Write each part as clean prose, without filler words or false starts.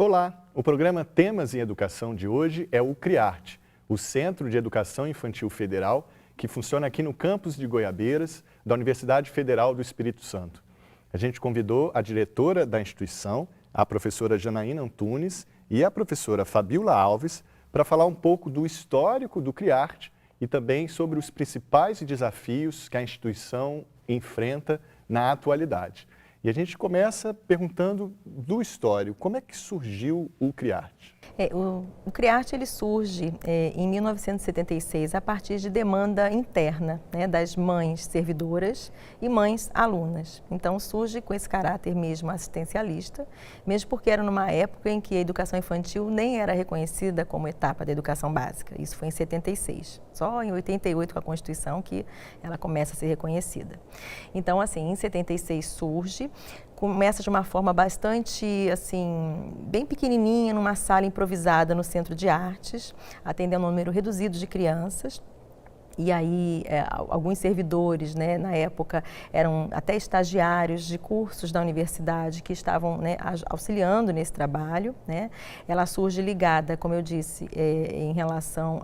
Olá, o programa Temas em Educação de hoje é o CRIARTE, o Centro de Educação Infantil Federal, que funciona aqui no campus de Goiabeiras, da Universidade Federal do Espírito Santo. A gente convidou a diretora da instituição, a professora Janaína Antunes, e a professora Fabiola Alves, para falar um pouco do histórico do CRIARTE e também sobre os principais desafios que a instituição enfrenta na atualidade. E a gente começa perguntando do histórico, como é que surgiu o CRIARTE? O CRIARTE ele surge em 1976 a partir de demanda interna, né, das mães servidoras e mães alunas. Então surge com esse caráter mesmo assistencialista, mesmo porque era numa época em que a educação infantil nem era reconhecida como etapa da educação básica. Isso foi em 76. Só em 88 com a Constituição que ela começa a ser reconhecida. Então assim, em 76 surge, começa de uma forma bastante, assim, bem pequenininha, numa sala improvisada no Centro de Artes, atendendo um número reduzido de crianças. E aí, alguns servidores, né, na época, eram até estagiários de cursos da universidade que estavam, né, auxiliando nesse trabalho, né. Ela surge ligada, como eu disse, em relação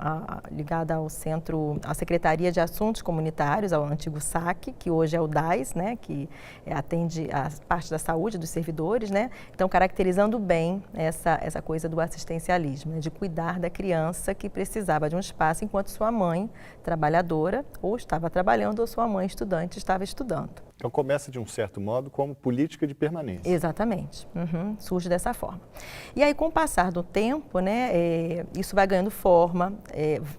ligada ao centro, à Secretaria de Assuntos Comunitários, ao antigo SAC, que hoje é o DAS, né, que atende a parte da saúde dos servidores, né. Então, caracterizando bem essa coisa do assistencialismo, né, de cuidar da criança que precisava de um espaço enquanto sua mãe trabalhadora ou estava trabalhando ou sua mãe estudante estava estudando. Então começa de um certo modo como política de permanência. Exatamente, surge dessa forma. E aí com o passar do tempo, né, isso vai ganhando forma,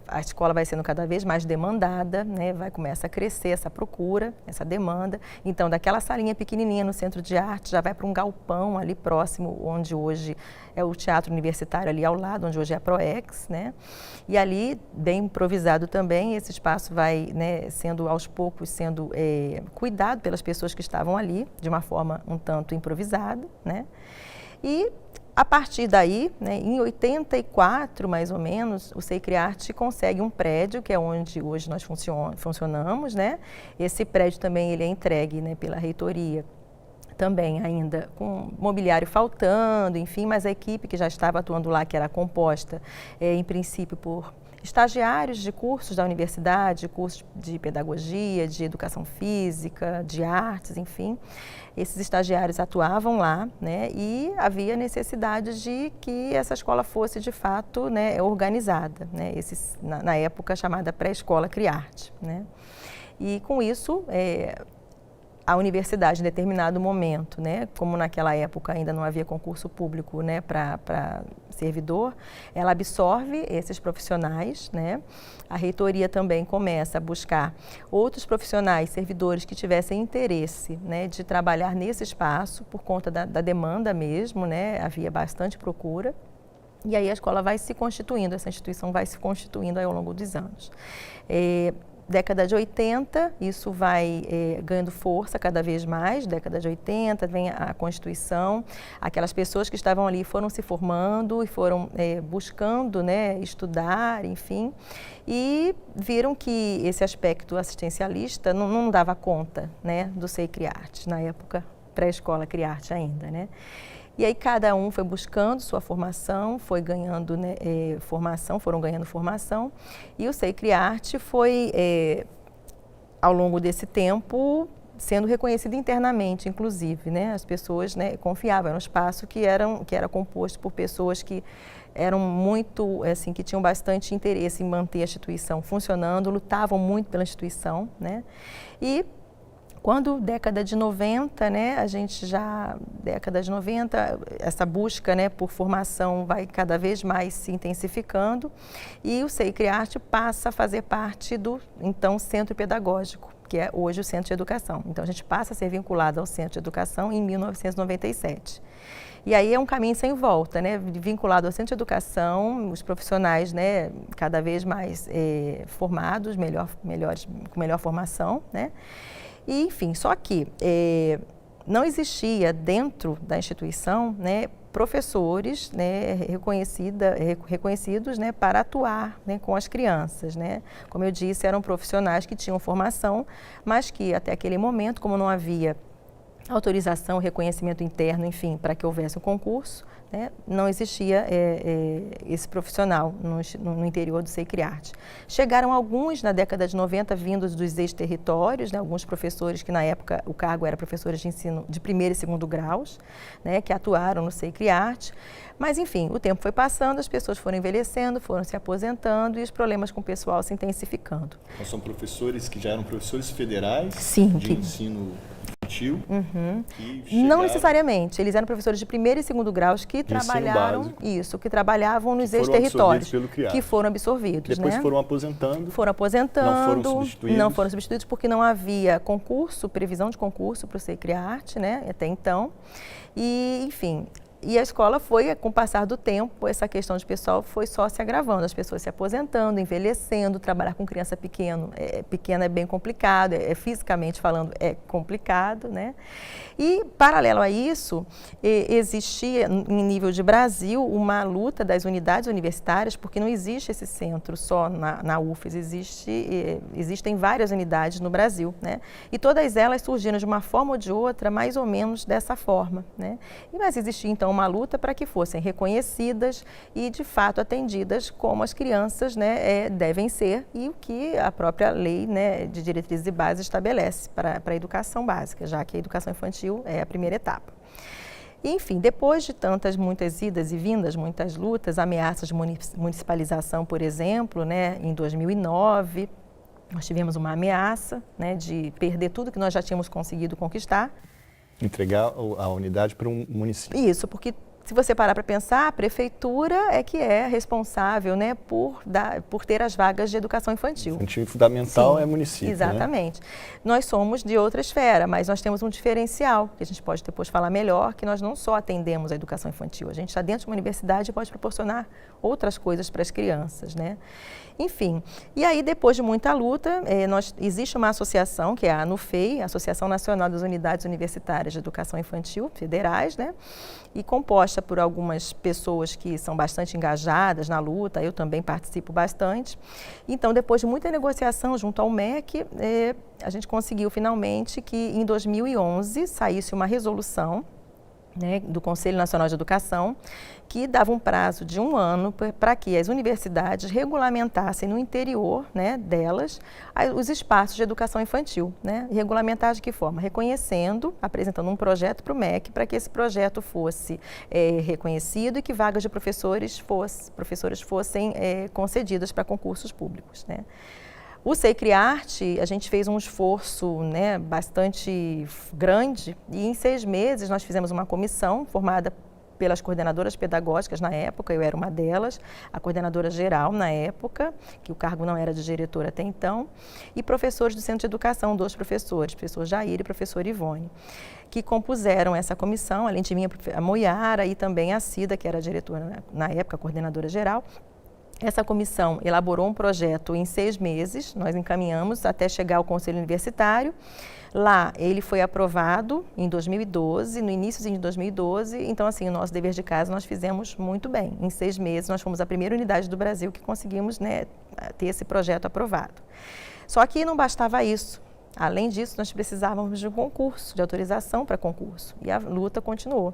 a escola vai sendo cada vez mais demandada, né, vai começar a crescer essa procura, essa demanda. Então daquela salinha pequenininha no Centro de Arte já vai para um galpão ali próximo, onde hoje é o Teatro Universitário ali ao lado, onde hoje é a ProEx, né? E ali, bem improvisado também, esse espaço vai, né, sendo aos poucos sendo cuidado pelas pessoas que estavam ali, de uma forma um tanto improvisada, né? E a partir daí, né, em 84, mais ou menos, o SEI CRIARTE consegue um prédio, que é onde hoje nós funcionamos, né? Esse prédio também ele é entregue, né, pela reitoria, também ainda com mobiliário faltando, enfim, mas a equipe que já estava atuando lá, que era composta, em princípio, por estagiários de cursos da universidade, cursos de pedagogia, de educação física, de artes, enfim. Esses estagiários atuavam lá, né, e havia necessidade de que essa escola fosse, de fato, né, organizada, né, na época chamada pré-escola CRIARTE, né. E com isso, a universidade, em determinado momento, né, como naquela época ainda não havia concurso público, né, para servidor, ela absorve esses profissionais, né. A reitoria também começa a buscar outros profissionais, servidores que tivessem interesse, né, de trabalhar nesse espaço por conta da demanda mesmo, né, havia bastante procura. E aí a escola vai se constituindo, essa instituição vai se constituindo aí ao longo dos anos. Década de 80, isso vai ganhando força cada vez mais, década de 80, vem a Constituição, aquelas pessoas que estavam ali foram se formando e foram buscando, né, estudar, enfim, e viram que esse aspecto assistencialista não dava conta, né, do SEI CRIARTE, na época pré-escola CRIARTE ainda, né. E aí cada um foi buscando sua formação, foi ganhando, né, foram ganhando formação, e o SEI CRIARTE foi, ao longo desse tempo, sendo reconhecido internamente, inclusive, né, as pessoas, né, confiavam, era um espaço que era composto por pessoas que eram muito, assim, que tinham bastante interesse em manter a instituição funcionando, lutavam muito pela instituição, né, e quando década de 90, né, década de 90, essa busca, né, por formação vai cada vez mais se intensificando e o SEI CRIARTE passa a fazer parte do, então, Centro Pedagógico, que é hoje o Centro de Educação. Então, a gente passa a ser vinculado ao Centro de Educação em 1997. E aí é um caminho sem volta, né, vinculado ao Centro de Educação, os profissionais, né, cada vez mais formados, com melhor formação, né. E, enfim, só que não existia dentro da instituição, né, professores, né, reconhecidos, né, para atuar, né, com as crianças, né. Como eu disse, eram profissionais que tinham formação, mas que até aquele momento, como não havia autorização, reconhecimento interno, enfim, para que houvesse um concurso, né, não existia esse profissional no interior do SEICRIARTE. Chegaram alguns na década de 90 vindos dos ex-territórios, né, alguns professores que na época o cargo era professores de ensino de primeiro e segundo graus, né, que atuaram no SEICRIARTE. Mas, enfim, o tempo foi passando, as pessoas foram envelhecendo, foram se aposentando e os problemas com o pessoal se intensificando. Então, são professores que já eram professores federais de ensino infantil? Não necessariamente, eles eram professores de primeiro e segundo graus que trabalharam, que trabalhavam nos ex-territórios, que foram absorvidos. Depois, né, foram aposentando, não foram substituídos porque não havia concurso, previsão de concurso para o SEICRIARTE, né, até então, e, enfim. E a escola foi, com o passar do tempo, essa questão de pessoal foi só se agravando, as pessoas se aposentando, envelhecendo, trabalhar com criança pequena é bem complicado, fisicamente falando é complicado, né? E, paralelo a isso, existia, em nível de Brasil, uma luta das unidades universitárias, porque não existe esse centro só na UFES, existem várias unidades no Brasil, né? E todas elas surgiram de uma forma ou de outra, mais ou menos dessa forma, né? Mas existia, então, uma luta para que fossem reconhecidas e, de fato, atendidas como as crianças, né, devem ser e o que a própria lei, né, de diretrizes e bases estabelece para a educação básica, já que a educação infantil é a primeira etapa. Enfim, depois de muitas idas e vindas, muitas lutas, ameaças de municipalização, por exemplo, né, em 2009, nós tivemos uma ameaça, né, de perder tudo que nós já tínhamos conseguido conquistar. Entregar a unidade para um município. Isso, porque se você parar para pensar, a prefeitura é que é responsável, né, por ter as vagas de educação infantil. Infantil e fundamental. Sim, é município. Exatamente. Né? Nós somos de outra esfera, mas nós temos um diferencial, que a gente pode depois falar melhor, que nós não só atendemos a educação infantil, a gente está dentro de uma universidade e pode proporcionar outras coisas para as crianças, né? Enfim, e aí depois de muita luta, existe uma associação, que é a ANUFEI, Associação Nacional das Unidades Universitárias de Educação Infantil, federais, né? E composta por algumas pessoas que são bastante engajadas na luta, eu também participo bastante. Então, depois de muita negociação junto ao MEC, a gente conseguiu finalmente que em 2011 saísse uma resolução, né, do Conselho Nacional de Educação, que dava um prazo de 1 ano para que as universidades regulamentassem no interior, né, delas os espaços de educação infantil. Né? Regulamentar de que forma? Reconhecendo, apresentando um projeto para o MEC para que esse projeto fosse reconhecido e que vagas de professores fossem concedidas para concursos públicos. Né? O SEICRIARTE, a gente fez um esforço, né, bastante grande e em 6 meses nós fizemos uma comissão formada pelas coordenadoras pedagógicas na época, eu era uma delas, a coordenadora geral na época, que o cargo não era de diretora até então, e professores do Centro de Educação, 2 professores, professor Jair e professor Ivone, que compuseram essa comissão, além de mim, a Moiara e também a Cida, que era a diretora na época, a coordenadora geral. Essa comissão elaborou um projeto em 6 meses, nós encaminhamos até chegar ao Conselho Universitário. Lá ele foi aprovado em 2012, no início de 2012, então assim, o nosso dever de casa nós fizemos muito bem. Em 6 meses nós fomos a primeira unidade do Brasil que conseguimos, né, ter esse projeto aprovado. Só que não bastava isso. Além disso, nós precisávamos de um concurso, de autorização para concurso, e a luta continuou.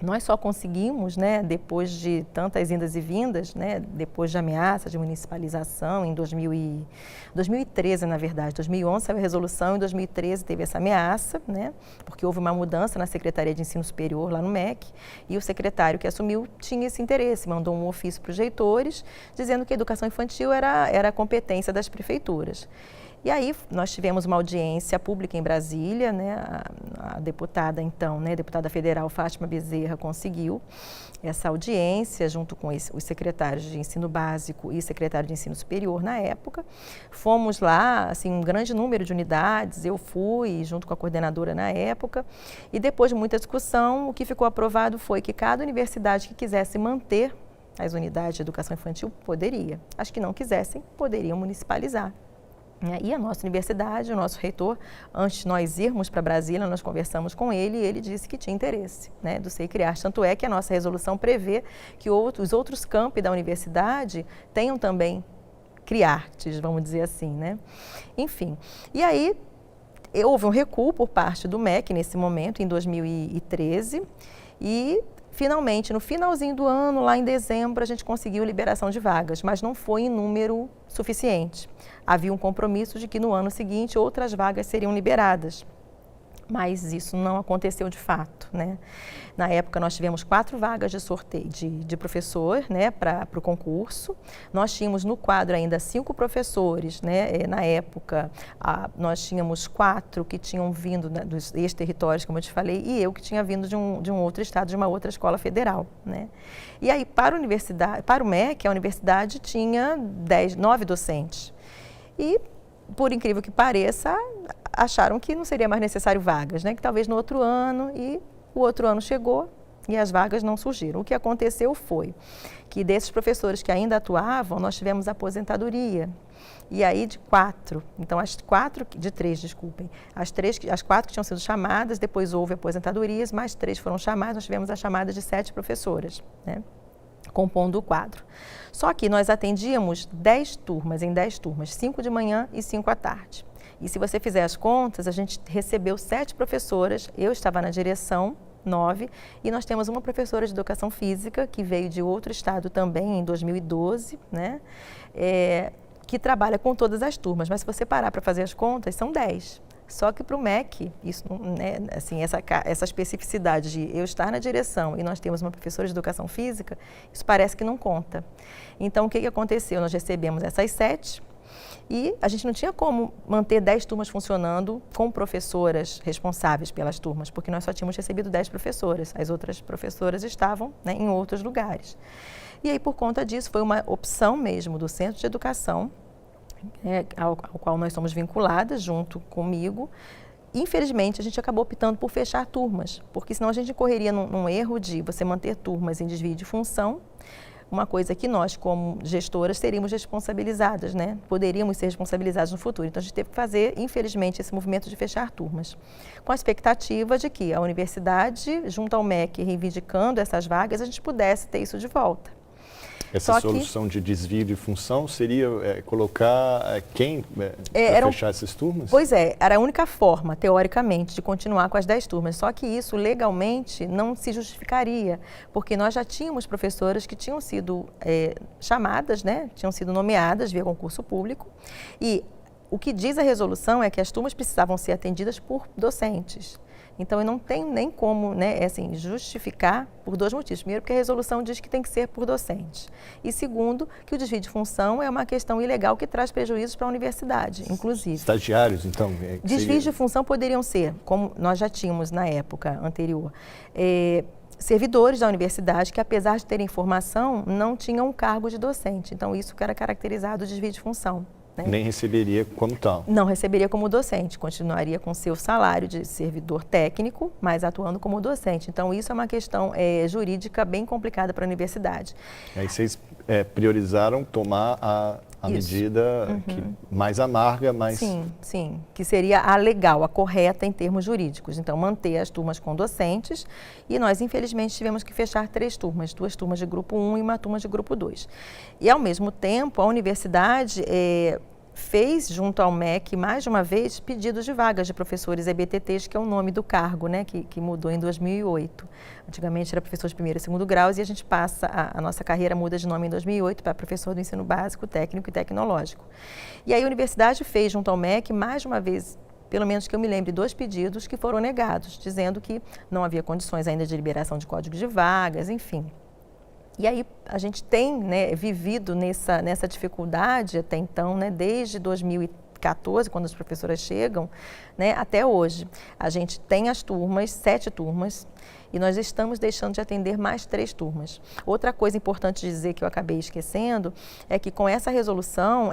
Nós só conseguimos, né, depois de tantas indas e vindas, né, depois de ameaça de municipalização, em 2013, na verdade, 2011 saiu a resolução, em 2013 teve essa ameaça, né, porque houve uma mudança na Secretaria de Ensino Superior, lá no MEC, e o secretário que assumiu tinha esse interesse, mandou um ofício para os reitores, dizendo que a educação infantil era competência das prefeituras. E aí nós tivemos uma audiência pública em Brasília, né, a deputada então, né, deputada federal Fátima Bezerra conseguiu essa audiência junto com os secretários de ensino básico e secretário de ensino superior na época. Fomos lá, assim, um grande número de unidades, eu fui junto com a coordenadora na época e depois de muita discussão, o que ficou aprovado foi que cada universidade que quisesse manter as unidades de educação infantil poderia. As que não quisessem, poderiam municipalizar. E a nossa universidade, o nosso reitor, antes de nós irmos para Brasília, nós conversamos com ele e ele disse que tinha interesse, né, do SEICRIARTE. Tanto é que a nossa resolução prevê que os outros campi da universidade tenham também CRIARTES, vamos dizer assim, né? Enfim, e aí Houve um recuo por parte do MEC nesse momento, em 2013, e finalmente, no finalzinho do ano, lá em dezembro, a gente conseguiu liberação de vagas, mas não foi em número suficiente. Havia um compromisso de que no ano seguinte outras vagas seriam liberadas, mas isso não aconteceu de fato, né? Na época nós tivemos 4 vagas de sorteio de professor, né, para o concurso. Nós tínhamos no quadro ainda 5 professores, né? Na época nós tínhamos 4 que tinham vindo dos ex-territórios, como eu te falei, e eu que tinha vindo de um outro estado, de uma outra escola federal, né? E aí para a universidade, para o MEC, a universidade tinha 9 docentes. E, por incrível que pareça, acharam que não seria mais necessário vagas, né? Que talvez no outro ano, e o outro ano chegou e as vagas não surgiram. O que aconteceu foi que desses professores que ainda atuavam, nós tivemos aposentadoria. E aí de 4, então de 3, desculpem, as 4 que tinham sido chamadas, depois houve aposentadorias, mais 3 foram chamadas, nós tivemos a chamada de 7 professoras, né, compondo o quadro. Só que nós atendíamos 10 turmas, 5 de manhã e 5 à tarde. E se você fizer as contas, a gente recebeu 7 professoras, eu estava na direção, 9, e nós temos uma professora de educação física, que veio de outro estado também, em 2012, né, que trabalha com todas as turmas, mas se você parar para fazer as contas, são 10. Só que para o MEC, isso, né, assim, essa especificidade de eu estar na direção e nós temos uma professora de educação física, isso parece que não conta. Então, o que aconteceu? Nós recebemos essas 7, e a gente não tinha como manter 10 turmas funcionando com professoras responsáveis pelas turmas, porque nós só tínhamos recebido 10 professoras. As outras professoras estavam, né, em outros lugares. E aí, por conta disso, foi uma opção mesmo do Centro de Educação, ao qual nós somos vinculadas junto comigo. Infelizmente, a gente acabou optando por fechar turmas, porque senão a gente correria num erro de você manter turmas em desvio de função, uma coisa que nós, como gestoras, seríamos responsabilizadas, né? Poderíamos ser responsabilizados no futuro. Então, a gente teve que fazer, infelizmente, esse movimento de fechar turmas, com a expectativa de que a universidade, junto ao MEC, reivindicando essas vagas, a gente pudesse ter isso de volta. Essa solução de desvio de função seria colocar quem para fechar essas turmas? Pois é, era a única forma, teoricamente, de continuar com as 10 turmas. Só que isso, legalmente, não se justificaria, porque nós já tínhamos professoras que tinham sido chamadas, né, tinham sido nomeadas via concurso público, e o que diz a resolução é que as turmas precisavam ser atendidas por docentes. Então, eu não tenho nem como, né, assim, justificar por 2 motivos. Primeiro, porque a resolução diz que tem que ser por docente. E segundo, que o desvio de função é uma questão ilegal que traz prejuízos para a universidade, inclusive. Estagiários, então? Desvios de função poderiam ser, como nós já tínhamos na época anterior, servidores da universidade que, apesar de terem formação, não tinham um cargo de docente. Então, isso que era caracterizado de desvio de função. Né? Nem receberia como tal. Não receberia como docente, continuaria com seu salário de servidor técnico, mas atuando como docente. Então, isso é uma questão jurídica bem complicada para a universidade. Aí vocês priorizaram tomar a medida mais amarga, mais... Sim, que seria a legal, a correta em termos jurídicos. Então, manter as turmas com docentes, e nós, infelizmente, tivemos que fechar 3 turmas, 2 turmas de grupo 1 e uma turma de grupo 2. E, ao mesmo tempo, a universidade fez, junto ao MEC, mais de uma vez, pedidos de vagas de professores EBTTs, que é o nome do cargo, né, que mudou em 2008. Antigamente era professor de 1º e 2º graus, e a gente passa, a nossa carreira muda de nome em 2008 para professor do ensino básico, técnico e tecnológico. E aí a universidade fez, junto ao MEC, mais de uma vez, pelo menos que eu me lembre, 2 pedidos que foram negados, dizendo que não havia condições ainda de liberação de código de vagas, enfim. E aí a gente tem, né, vivido nessa dificuldade até então, né, desde 2014, quando as professoras chegam, né, até hoje. A gente tem as turmas, 7 turmas, e nós estamos deixando de atender mais 3 turmas. Outra coisa importante de dizer que eu acabei esquecendo é que com essa resolução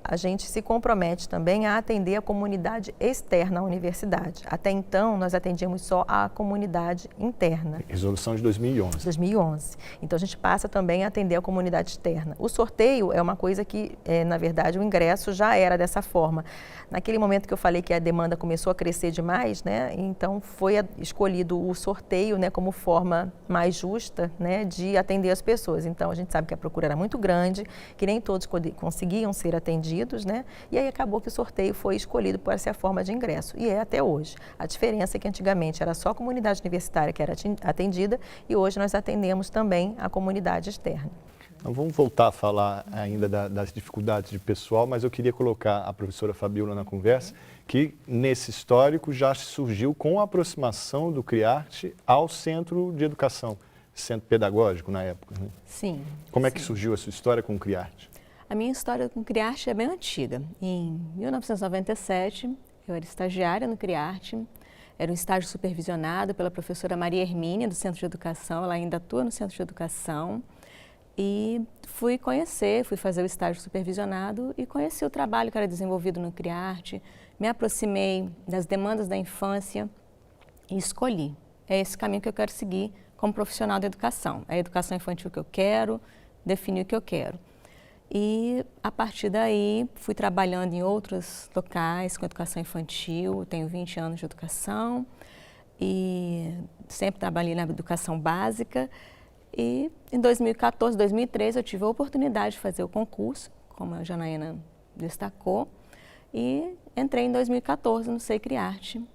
a gente se compromete também a atender a comunidade externa à universidade. Até então nós atendíamos só a comunidade interna. Resolução de 2011. 2011. Então a gente passa também a atender a comunidade externa. O sorteio é uma coisa que, na verdade, o ingresso já era dessa forma. Naquele momento que eu falei que a demanda começou a crescer demais, né, então foi escolhido o sorteio, né, como forma mais justa, né, de atender as pessoas. Então, a gente sabe que a procura era muito grande, que nem todos conseguiam ser atendidos atendidos, né? E aí acabou que o sorteio foi escolhido para ser a forma de ingresso, e é até hoje. A diferença é que antigamente era só a comunidade universitária que era atendida e hoje nós atendemos também a comunidade externa. Então, vamos voltar a falar ainda das dificuldades de pessoal, mas eu queria colocar a professora Fabíola na conversa, que nesse histórico já surgiu com a aproximação do CRIARTE ao Centro de Educação, Centro Pedagógico na época, né? Sim. Como é que surgiu a sua história com o CRIARTE? A minha história com o CRIARTE é bem antiga. Em 1997, eu era estagiária no CRIARTE, era um estágio supervisionado pela professora Maria Hermínia, do Centro de Educação, ela ainda atua no Centro de Educação, e fui fazer o estágio supervisionado e conheci o trabalho que era desenvolvido no CRIARTE, me aproximei das demandas da infância e escolhi. É esse caminho que eu quero seguir como profissional da educação. É a educação infantil que eu quero, definir o que eu quero. E a partir daí fui trabalhando em outros locais com educação infantil, tenho 20 anos de educação e sempre trabalhei na educação básica. E em 2014, 2013 eu tive a oportunidade de fazer o concurso, como a Janaína destacou, e entrei em 2014 no SEI-CRIARTE,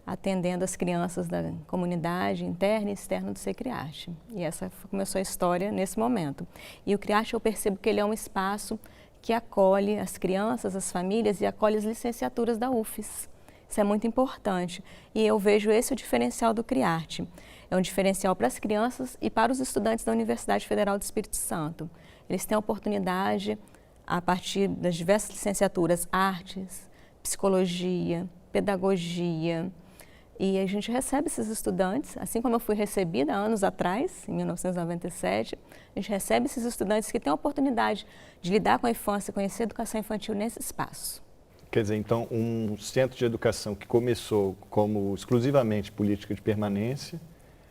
atendendo as crianças da comunidade interna e externa do SEI-CRIARTE. E essa começou a história nesse momento. E o CRIARTE eu percebo que ele é um espaço que acolhe as crianças, as famílias e acolhe as licenciaturas da UFES. Isso é muito importante. E eu vejo esse o diferencial do CRIARTE. É um diferencial para as crianças e para os estudantes da Universidade Federal do Espírito Santo. Eles têm a oportunidade, a partir das diversas licenciaturas, artes, psicologia, pedagogia, e a gente recebe esses estudantes, assim como eu fui recebida há anos atrás, em 1997, a gente recebe esses estudantes que têm a oportunidade de lidar com a infância, conhecer a educação infantil nesse espaço. Quer dizer, então, um centro de educação que começou como exclusivamente política de permanência,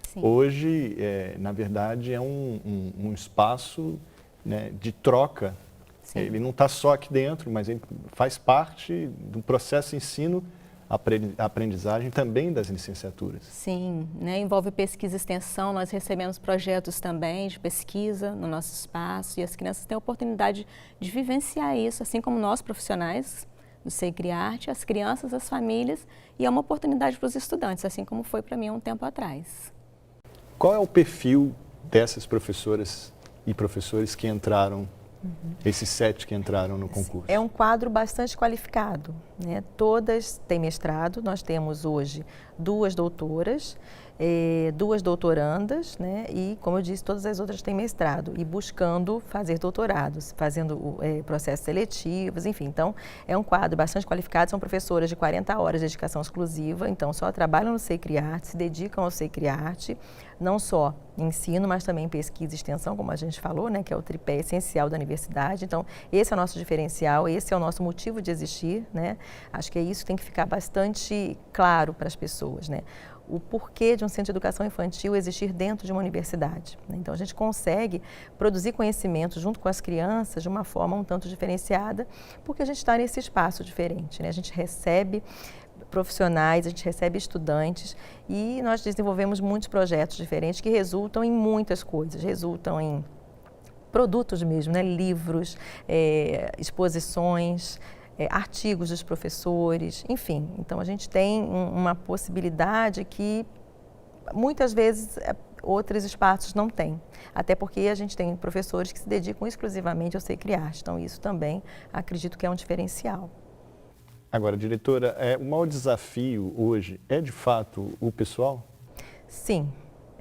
sim, hoje, na verdade, é um espaço, né, de troca. Sim. Ele não está só aqui dentro, mas ele faz parte do processo de ensino, aprendizagem também das licenciaturas. Sim, né, envolve pesquisa e extensão, nós recebemos projetos também de pesquisa no nosso espaço e as crianças têm a oportunidade de vivenciar isso, assim como nós profissionais do SEI-CRIARTE, as crianças, as famílias, e é uma oportunidade para os estudantes, assim como foi para mim há um tempo atrás. Qual é o perfil dessas professoras e professores que entraram, esses 7 que entraram no concurso? É um quadro bastante qualificado, né? Todas têm mestrado, nós temos hoje 2 doutoras, 2 doutorandas, né? E, como eu disse, todas as outras têm mestrado e buscando fazer doutorados, fazendo processos seletivos, enfim. Então, é um quadro bastante qualificado, são professoras de 40 horas de dedicação exclusiva, então só trabalham no SEI-CRIARTE, se dedicam ao SEI-CRIARTE, não só ensino, mas também pesquisa e extensão, como a gente falou, né, que é o tripé essencial da universidade. Então, esse é o nosso diferencial, esse é o nosso motivo de existir, né? Acho que é isso que tem que ficar bastante claro para as pessoas, né? O porquê de um centro de educação infantil existir dentro de uma universidade, né? Então, a gente consegue produzir conhecimento junto com as crianças de uma forma um tanto diferenciada, porque a gente está nesse espaço diferente, né? A gente recebe profissionais, a gente recebe estudantes e nós desenvolvemos muitos projetos diferentes que resultam em muitas coisas, resultam em produtos mesmo, né? Livros, exposições, artigos dos professores, enfim. Então, a gente tem uma possibilidade que muitas vezes outros espaços não têm, até porque a gente tem professores que se dedicam exclusivamente ao SEI-CRIARTE, então isso também acredito que é um diferencial. Agora, diretora, o maior desafio hoje é, de fato, o pessoal? Sim,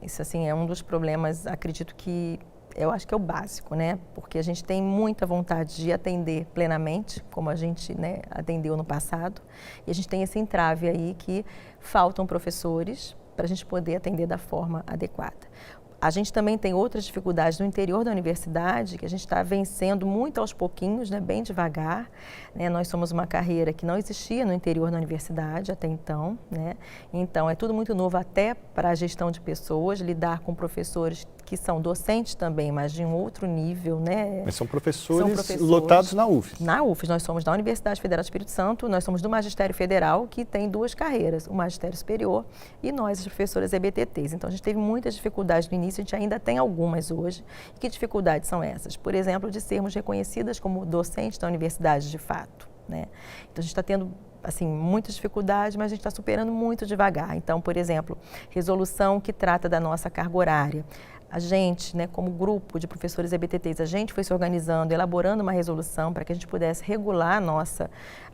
isso assim é um dos problemas, acredito que, eu acho que é o básico, né? Porque a gente tem muita vontade de atender plenamente, como a gente, né, atendeu no passado, e a gente tem esse entrave aí que faltam professores para a gente poder atender da forma adequada. A gente também tem outras dificuldades no interior da universidade, que a gente está vencendo muito aos pouquinhos, né, bem devagar, né? Nós somos uma carreira que não existia no interior da universidade até então, né? Então, é tudo muito novo até para a gestão de pessoas, lidar com professores que são docentes também, mas de um outro nível, né? Mas são professores lotados na UFES. Na UFES, nós somos da Universidade Federal do Espírito Santo, nós somos do Magistério Federal, que tem 2 carreiras, o Magistério Superior e nós, as professoras EBTTs. Então, a gente teve muitas dificuldades no início, a gente ainda tem algumas hoje. E que dificuldades são essas? Por exemplo, de sermos reconhecidas como docentes da universidade de fato, né? Então, a gente está tendo assim, muitas dificuldades, mas a gente está superando muito devagar. Então, por exemplo, resolução que trata da nossa carga horária. A gente, né, como grupo de professores EBTTs, a gente foi se organizando, elaborando uma resolução para que a gente pudesse regular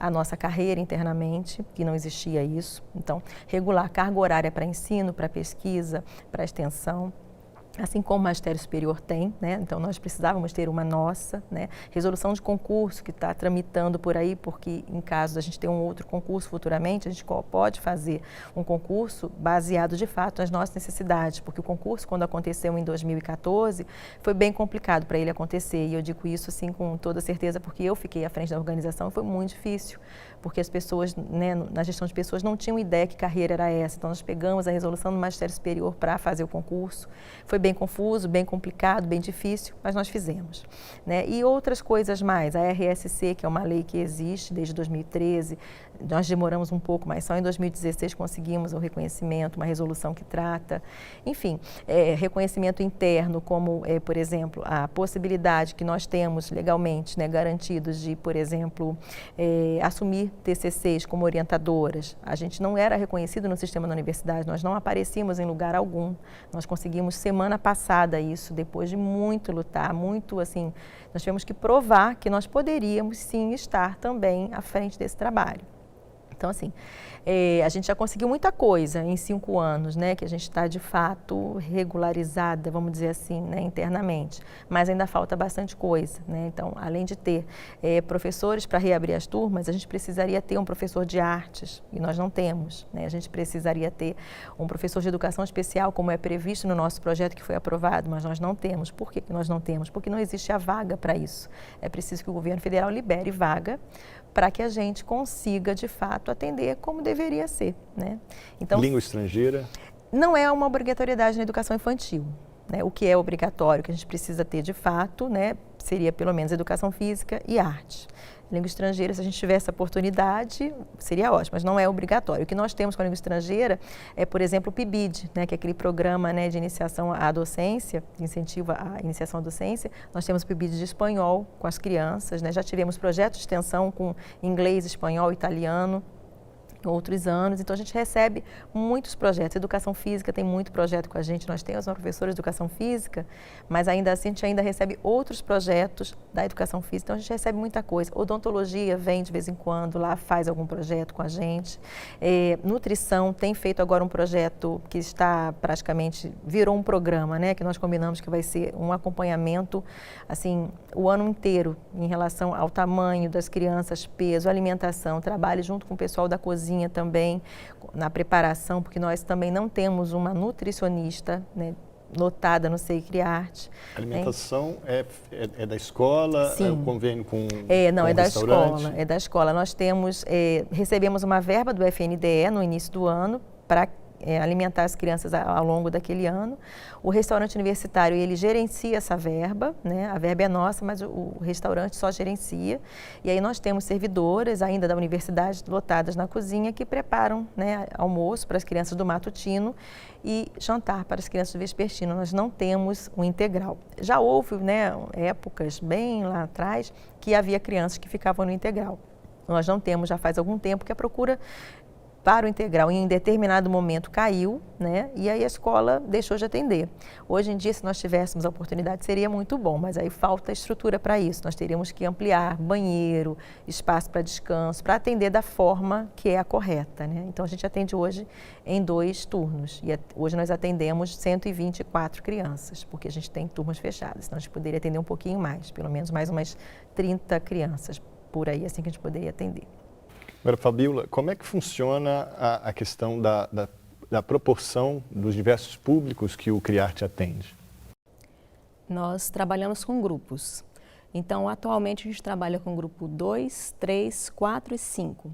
a nossa carreira internamente, que não existia isso. Então, regular carga horária para ensino, para pesquisa, para extensão. Assim como o Magistério Superior tem, né? Então nós precisávamos ter uma nossa, né? Resolução de concurso que está tramitando por aí, porque em caso da gente ter um outro concurso futuramente, a gente pode fazer um concurso baseado de fato nas nossas necessidades, porque o concurso, quando aconteceu em 2014, foi bem complicado para ele acontecer, e eu digo isso assim com toda certeza, porque eu fiquei à frente da organização e foi muito difícil, porque as pessoas, né, na gestão de pessoas, não tinham ideia que carreira era essa. Então nós pegamos a resolução do Magistério Superior para fazer o concurso, foi bem confuso, bem complicado, bem difícil, mas nós fizemos, né? E outras coisas mais, a RSC, que é uma lei que existe desde 2013, nós demoramos um pouco, mas só em 2016 conseguimos o reconhecimento, uma resolução que trata, enfim, reconhecimento interno, como, por exemplo, a possibilidade que nós temos legalmente, né, garantidos de, por exemplo, assumir TCCs como orientadoras. A gente não era reconhecido no sistema da universidade, nós não aparecíamos em lugar algum, nós conseguimos semana passada isso, depois de muito lutar, muito assim, nós tivemos que provar que nós poderíamos sim estar também à frente desse trabalho. Então, assim, a gente já conseguiu muita coisa em 5 anos, né, que a gente está de fato regularizada, vamos dizer assim, né, internamente, mas ainda falta bastante coisa, né? Então, além de ter professores para reabrir as turmas, a gente precisaria ter um professor de artes, e nós não temos, né? A gente precisaria ter um professor de educação especial, como é previsto no nosso projeto que foi aprovado, mas nós não temos. Por que nós não temos? Porque não existe a vaga para isso. É preciso que o governo federal libere vaga para que a gente consiga, de fato, atender como deveria ser, né? Então, língua estrangeira? Não é uma obrigatoriedade na educação infantil, né? O que é obrigatório, que a gente precisa ter, de fato, né, seria pelo menos educação física e arte. Língua estrangeira, se a gente tiver essa oportunidade, seria ótimo, mas não é obrigatório. O que nós temos com a língua estrangeira é, por exemplo, o PIBID, né, que é aquele programa, né, de iniciação à docência, de incentivo à iniciação à docência. Nós temos o PIBID de espanhol com as crianças, né, já tivemos projetos de extensão com inglês, espanhol, italiano, outros anos, então a gente recebe muitos projetos. Educação física tem muito projeto com a gente, nós temos uma professora de educação física, mas ainda assim a gente ainda recebe outros projetos da educação física, então a gente recebe muita coisa. Odontologia vem de vez em quando lá, faz algum projeto com a gente. Nutrição tem feito agora um projeto que está praticamente, virou um programa, né, que nós combinamos que vai ser um acompanhamento, assim, o ano inteiro em relação ao tamanho das crianças, peso, alimentação, trabalho junto com o pessoal da cozinha também, na preparação, porque nós também não temos uma nutricionista, né, notada no SEI Criarte. A alimentação é da escola? Sim. É o convênio com não, com é o da restaurante? escola, é da escola. Nós temos, recebemos uma verba do FNDE no início do ano para alimentar as crianças ao longo daquele ano. O restaurante universitário, ele gerencia essa verba, né? A verba é nossa, mas o restaurante só gerencia. E aí nós temos servidoras ainda da universidade lotadas na cozinha que preparam, né, almoço para as crianças do matutino e jantar para as crianças do vespertino. Nós não temos um integral. Já houve, né, épocas bem lá atrás que havia crianças que ficavam no integral. Nós não temos, já faz algum tempo que a procura para o integral em determinado momento caiu, né? E aí a escola deixou de atender. Hoje em dia, se nós tivéssemos a oportunidade, seria muito bom, mas aí falta estrutura para isso. Nós teríamos que ampliar banheiro, espaço para descanso, para atender da forma que é a correta, né? Então a gente atende hoje em 2 turnos. E hoje nós atendemos 124 crianças, porque a gente tem turmas fechadas. Então a gente poderia atender um pouquinho mais, pelo menos mais umas 30 crianças por aí, assim que a gente poderia atender. Agora, Fabíola, como é que funciona a questão da proporção dos diversos públicos que o CRIARTE atende? Nós trabalhamos com grupos. Então, atualmente, a gente trabalha com grupo 2, 3, 4 e 5.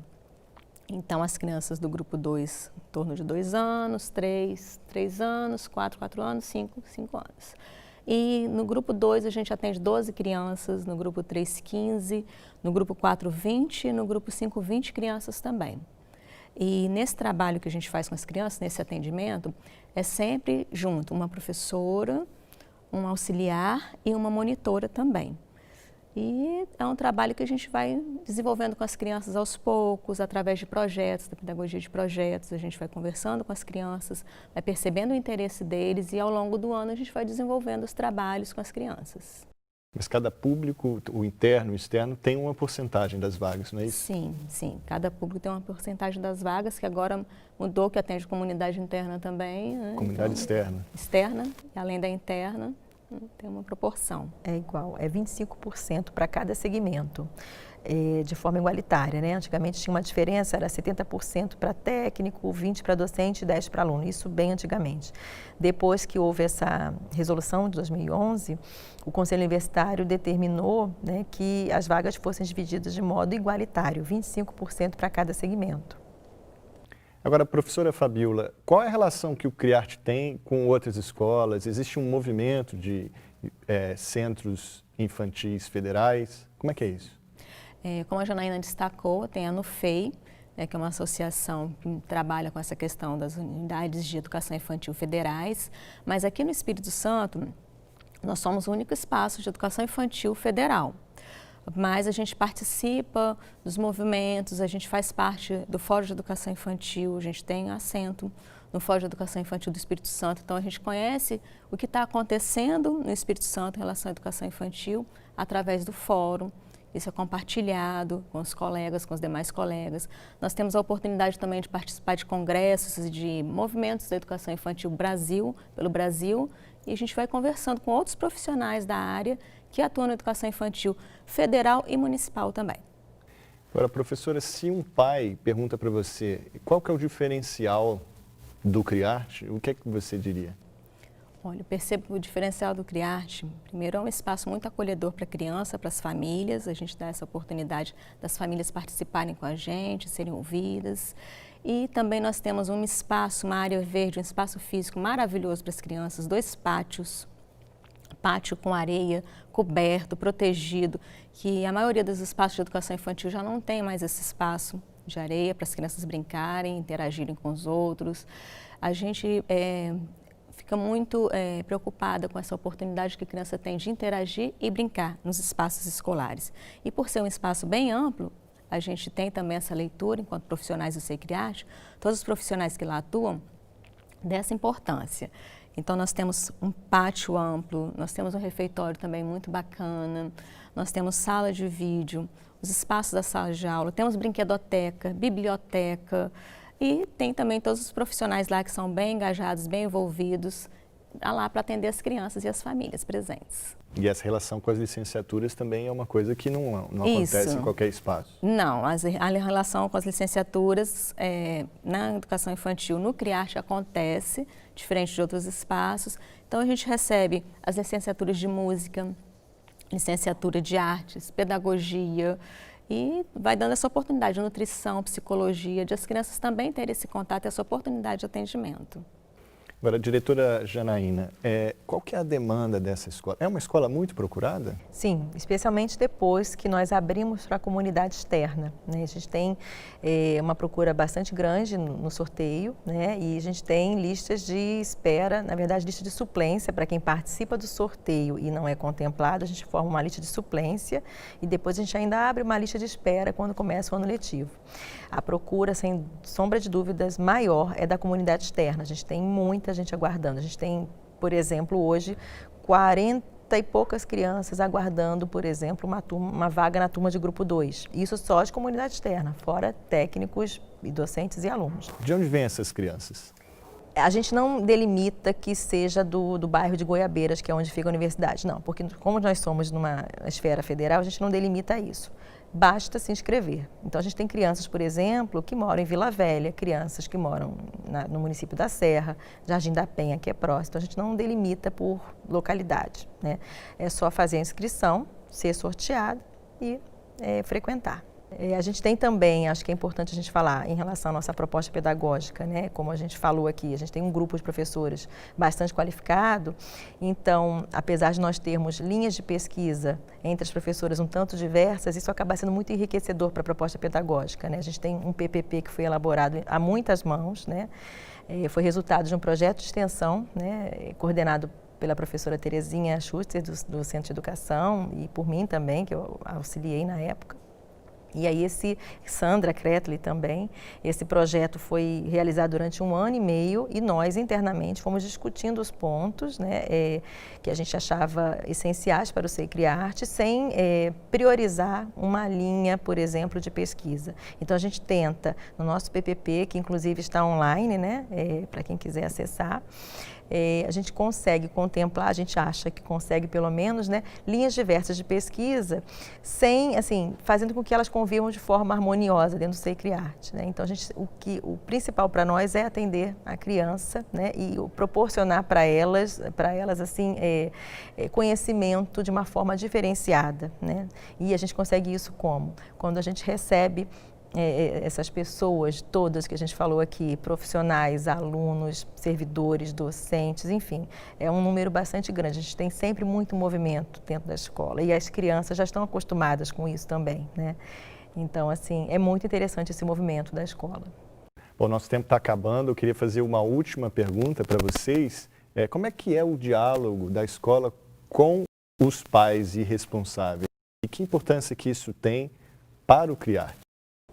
Então, as crianças do grupo 2, em torno de 2 anos, 3 anos, 4 anos, 5 anos. E no grupo 2 a gente atende 12 crianças, no grupo 3, 15, no grupo 4, 20 e no grupo 5, 20 crianças também. E nesse trabalho que a gente faz com as crianças, nesse atendimento, é sempre junto uma professora, um auxiliar e uma monitora também. E é um trabalho que a gente vai desenvolvendo com as crianças aos poucos, através de projetos, da pedagogia de projetos, a gente vai conversando com as crianças, vai percebendo o interesse deles e ao longo do ano a gente vai desenvolvendo os trabalhos com as crianças. Mas cada público, o interno e o externo, tem uma porcentagem das vagas, não é isso? Sim, sim. Cada público tem uma porcentagem das vagas, que agora mudou, que atende comunidade interna também. Né? Comunidade externa. Externa, e além da interna, tem uma proporção. É igual, é 25% para cada segmento, de forma igualitária, né? Antigamente tinha uma diferença, era 70% para técnico, 20% para docente e 10% para aluno, isso bem antigamente. Depois que houve essa resolução de 2011, o Conselho Universitário determinou, né, que as vagas fossem divididas de modo igualitário, 25% para cada segmento. Agora, professora Fabíola, qual é a relação que o CRIARTE tem com outras escolas? Existe um movimento de centros infantis federais? Como é que é isso? Como a Janaína destacou, tem a NUFEI, né, que é uma associação que trabalha com essa questão das unidades de educação infantil federais, mas aqui no Espírito Santo, nós somos o único espaço de educação infantil federal. Mas a gente participa dos movimentos, a gente faz parte do Fórum de Educação Infantil, a gente tem assento no Fórum de Educação Infantil do Espírito Santo, então a gente conhece o que está acontecendo no Espírito Santo em relação à educação infantil através do fórum. Isso é compartilhado com os colegas, com os demais colegas. Nós temos a oportunidade também de participar de congressos, de movimentos da educação infantil pelo Brasil, e a gente vai conversando com outros profissionais da área que atuam na educação infantil federal e municipal também. Agora, professora, se um pai pergunta para você qual que é o diferencial do CRIARTE, o que é que você diria? Olha, eu percebo o diferencial do CRIARTE, primeiro é um espaço muito acolhedor para a criança, para as famílias, a gente dá essa oportunidade das famílias participarem com a gente, serem ouvidas. E também nós temos um espaço, uma área verde, um espaço físico maravilhoso para as crianças, 2 pátios, pátio com areia, coberto, protegido, que a maioria dos espaços de educação infantil já não tem mais esse espaço de areia para as crianças brincarem, interagirem com os outros. A gente fica muito preocupada com essa oportunidade que a criança tem de interagir e brincar nos espaços escolares. E por ser um espaço bem amplo, a gente tem também essa leitura, enquanto profissionais do CRIARTE, todos os profissionais que lá atuam, dessa importância. Então, nós temos um pátio amplo, nós temos um refeitório também muito bacana, nós temos sala de vídeo, os espaços da sala de aula, temos brinquedoteca, biblioteca e tem também todos os profissionais lá que são bem engajados, bem envolvidos, lá para atender as crianças e as famílias presentes. E essa relação com as licenciaturas também é uma coisa que não acontece em qualquer espaço? Não, a relação com as licenciaturas na educação infantil no CRIARTE acontece, diferente de outros espaços. Então a gente recebe as licenciaturas de música, licenciatura de artes, pedagogia e vai dando essa oportunidade de nutrição, psicologia, de as crianças também terem esse contato e essa oportunidade de atendimento. Agora, diretora Janaína, qual que é a demanda dessa escola? É uma escola muito procurada? Sim, especialmente depois que nós abrimos para a comunidade externa, né? A gente tem uma procura bastante grande no sorteio, né? E a gente tem listas de espera, na verdade, lista de suplência para quem participa do sorteio e não é contemplado, a gente forma uma lista de suplência e depois a gente ainda abre uma lista de espera quando começa o ano letivo. A procura, sem sombra de dúvidas, maior é da comunidade externa. A gente tem muita gente aguardando. A gente tem, por exemplo, hoje 40 e poucas crianças aguardando, por exemplo, uma vaga na turma de grupo 2. Isso só de comunidade externa, fora técnicos e docentes e alunos. De onde vêm essas crianças? A gente não delimita que seja do bairro de Goiabeiras, que é onde fica a universidade, não, porque como nós somos numa esfera federal, a gente não delimita isso. Basta se inscrever. Então, a gente tem crianças, por exemplo, que moram em Vila Velha, crianças que moram no município da Serra, Jardim da Penha, que é próximo. Então, a gente não delimita por localidade, né? É só fazer a inscrição, ser sorteado e frequentar. A gente tem também, acho que é importante a gente falar em relação à nossa proposta pedagógica, né? Como a gente falou aqui, a gente tem um grupo de professores bastante qualificado, então, apesar de nós termos linhas de pesquisa entre as professoras um tanto diversas, isso acaba sendo muito enriquecedor para a proposta pedagógica, né? A gente tem um PPP que foi elaborado a muitas mãos, né? Foi resultado de um projeto de extensão, né? Coordenado pela professora Terezinha Schuster, do Centro de Educação, e por mim também, que eu auxiliei na época. E aí Sandra Kretley também, esse projeto foi realizado durante 1 ano e meio e nós internamente fomos discutindo os pontos, né, que a gente achava essenciais para o SEI Criarte, sem priorizar uma linha, por exemplo, de pesquisa. Então a gente tenta, no nosso PPP, que inclusive está online, né, para quem quiser acessar, a gente consegue contemplar, a gente acha que consegue pelo menos, né, linhas diversas de pesquisa, sem, assim, fazendo com que elas convivam de forma harmoniosa dentro do SEI Criarte, né? Então o principal para nós é atender a criança, né, e proporcionar para elas assim, conhecimento de uma forma diferenciada, né? E a gente consegue isso como? Quando a gente recebe essas pessoas todas que a gente falou aqui, profissionais, alunos, servidores, docentes, enfim, é um número bastante grande. A gente tem sempre muito movimento dentro da escola e as crianças já estão acostumadas com isso também, né? Então, assim, é muito interessante esse movimento da escola. Bom, nosso tempo está acabando. Eu queria fazer uma última pergunta para vocês. Como é que é o diálogo da escola com os pais e responsáveis? E que importância que isso tem para o Criarte?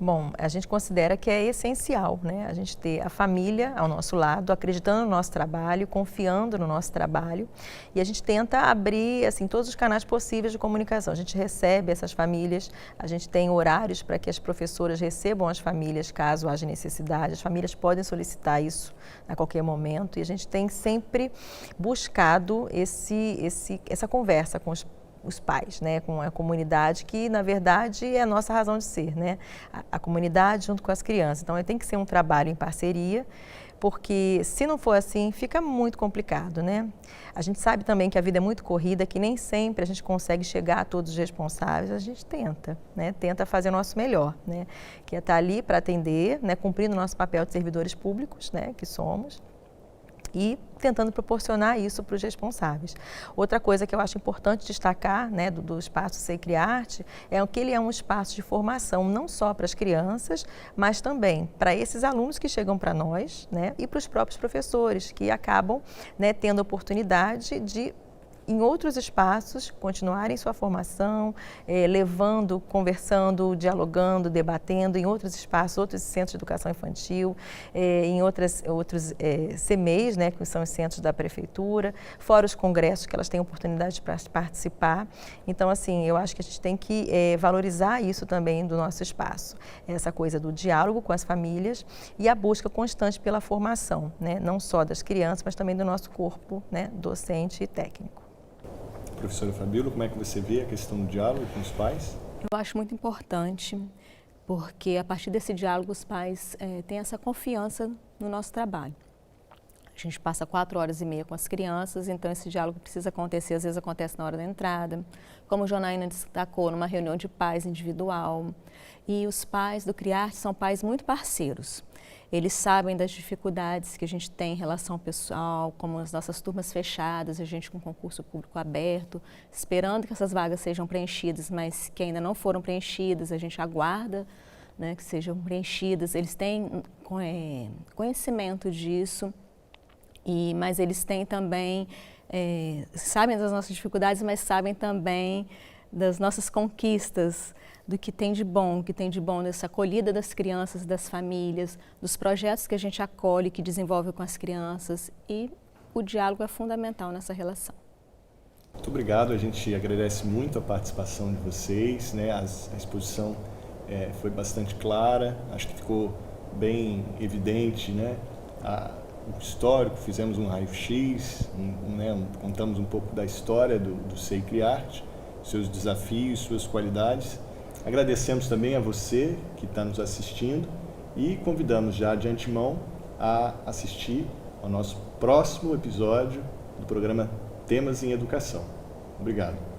Bom, a gente considera que é essencial, né? A gente ter a família ao nosso lado, acreditando no nosso trabalho, confiando no nosso trabalho, e a gente tenta abrir, assim, todos os canais possíveis de comunicação. A gente recebe essas famílias, a gente tem horários para que as professoras recebam as famílias caso haja necessidade. As famílias podem solicitar isso a qualquer momento, e a gente tem sempre buscado essa conversa com os pais, né, com a comunidade, que na verdade é a nossa razão de ser, né, a comunidade junto com as crianças. Então tem que ser um trabalho em parceria, porque se não for assim, fica muito complicado, né. A gente sabe também que a vida é muito corrida, que nem sempre a gente consegue chegar a todos os responsáveis, a gente tenta, né, tenta fazer o nosso melhor, né, que é estar ali para atender, né, cumprindo o nosso papel de servidores públicos, né, que somos, e tentando proporcionar isso para os responsáveis. Outra coisa que eu acho importante destacar, né, do espaço SEI Criarte é que ele é um espaço de formação não só para as crianças, mas também para esses alunos que chegam para nós, né, e para os próprios professores que acabam, né, tendo a oportunidade de, em outros espaços, continuarem sua formação, levando, conversando, dialogando, debatendo em outros espaços, outros centros de educação infantil, em outros CMEs, né, que são os centros da prefeitura, fora os congressos que elas têm oportunidade para participar. Então, assim, eu acho que a gente tem que valorizar isso também do nosso espaço, essa coisa do diálogo com as famílias e a busca constante pela formação, né, não só das crianças, mas também do nosso corpo, né, docente e técnico. Professora Fabíola, como é que você vê a questão do diálogo com os pais? Eu acho muito importante, porque a partir desse diálogo os pais têm essa confiança no nosso trabalho. A gente passa 4h30 com as crianças, então esse diálogo precisa acontecer, às vezes acontece na hora da entrada, como o Janaína destacou, numa reunião de pais individual. E os pais do Criarte são pais muito parceiros. Eles sabem das dificuldades que a gente tem em relação ao pessoal, como as nossas turmas fechadas, a gente com concurso público aberto, esperando que essas vagas sejam preenchidas, mas que ainda não foram preenchidas, a gente aguarda, né, que sejam preenchidas. Eles têm conhecimento disso, mas eles têm também, sabem das nossas dificuldades, mas sabem também das nossas conquistas, do que tem de bom, nessa acolhida das crianças, das famílias, dos projetos que a gente acolhe, que desenvolve com as crianças, e o diálogo é fundamental nessa relação. Muito obrigado, a gente agradece muito a participação de vocês, né? A exposição foi bastante clara, acho que ficou bem evidente, né? O histórico, fizemos um raio-x, contamos um pouco da história do SEI Criarte, seus desafios, suas qualidades. Agradecemos também a você que está nos assistindo e convidamos já de antemão a assistir ao nosso próximo episódio do programa Temas em Educação. Obrigado.